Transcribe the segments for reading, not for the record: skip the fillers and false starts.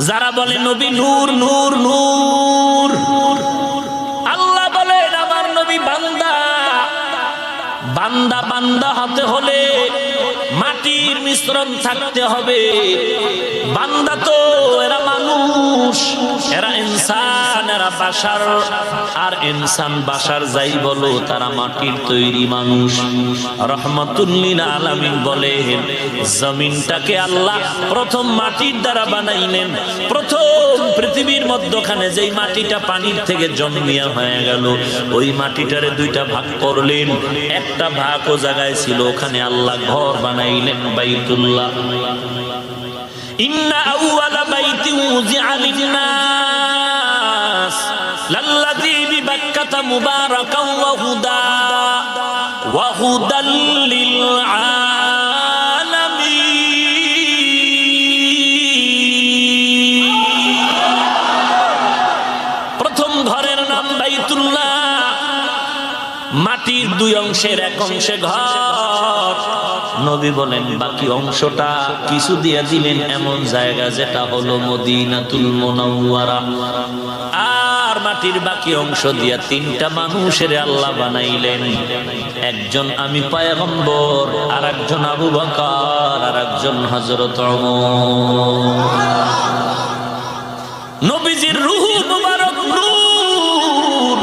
যারা বলে নবী নূর নূর নূর, আল্লাহ বলেন আমার নবী বান্দা। বান্দা বান্দা হতে হলে মাটির মিশ্রণ থাকতে হবে। বান্দা তো এরা মানুষ, এরা ইনসান, এরা বাশার। আর ইনসান বাশার যাই বলো, তারা মাটির তৈরি মানুষ। রহমাতুল লিল আলামিন বলেন জমিনটাকে আল্লাহ প্রথম মাটির দ্বারা বানাইলেন। প্রথম পৃথিবীর মধ্যখানে যেই মাটিটা পানির থেকে জন্মিয়া হয়ে গেল, ওই মাটিটারে দুইটা ভাগ করলেন। একটা ভাগ ও জায়গায় ছিল, ওখানে আল্লাহ ঘর বানাইলেন বাইতুল্লাহ। ইন্না আউওয়ালা বাইতিন উযিআ লিন-নাস লাল্লাযী বিবাক্কাতা মুবারাকান ওয়া হুদাল লিল-আলামিন। প্রথম ঘরের নাম বাইতুল্লাহ। মাটির দুই অংশের এক অংশে ঘর। নবী বলেন বাকি অংশটা কিছু দিয়ে দিলেন এমন জায়গা যেটা হলো মদিনাতুল মুনাওয়ারা। আর মাটির বাকি অংশ দিয়া তিনটা মানুষের আল্লাহ বানাইলেন। একজন আমি পয়গম্বর, আর একজন আবু বকর, আর একজন হযরত ওমর। নবীজির রূহ মুবারক নূর,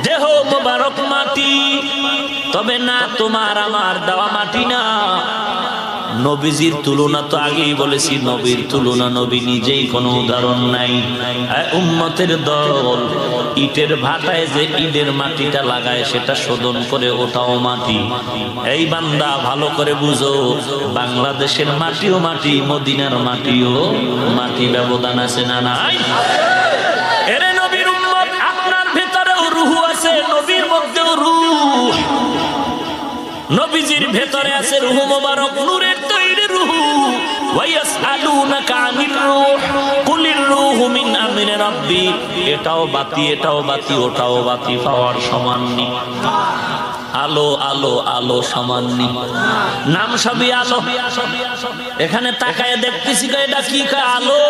দেহ মুবারক মাটি। তবে না, তোমার আমার দেওয়া মাটি না। নবীজির তুলনা তো আগেই বলেছি, নবীর তুলনা নবী নিজেই কোনো উদাহরণ নাই। উম্মতের দল ইটের ভাটায় যে ইটের মাটিটা লাগায় সেটা শোধন করে, ওটাও মাটি। এই বান্দা ভালো করে বুঝো, বাংলাদেশের মাটিও মাটি, মদিনার মাটিও মাটি। ব্যবধান আছে না নাই? এরে নবীর উম্মত, আপনার ভেতরেও রূহ আছে, নবীর মধ্যেও রূহ। নবীজির ভেতরে আছে রূহ মুবারক, নূরের তৈরি রূহ। ওয়ায়াসআলুনাকা আনির রূহ কুলির রূহু মিন আমরি রাব্বি। এটাও বাতি, এটাও বাতি, ওটাও বাতি, পাওয়ার সমান নি। আলো আলো আলো সমান নি, নাম সবই আলো। এখানে তাকায় দেখতেছি এটা কি? আলো।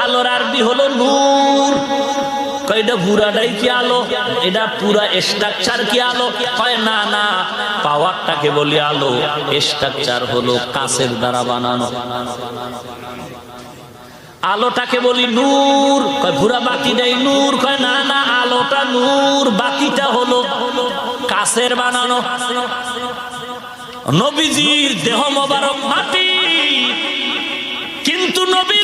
আলোর আরবি হলো নূর। এটা পুরাটাই কি আলো? এটা পুরা স্ট্রাকচার কি আলো? হয় না, না, পাওয়ারটাকে বলি আলো। স্ট্রাকচার হলো কাঁচের দ্বারা বানানো। আলোটাকে বলি নূর। পুরা বাতিটাই নূর। কয় না, না, আলোটা নূর, বাতিটা হলো কাঁচের বানানো। নবীজির দেহ মোবারক মাটি, কিন্তু নবী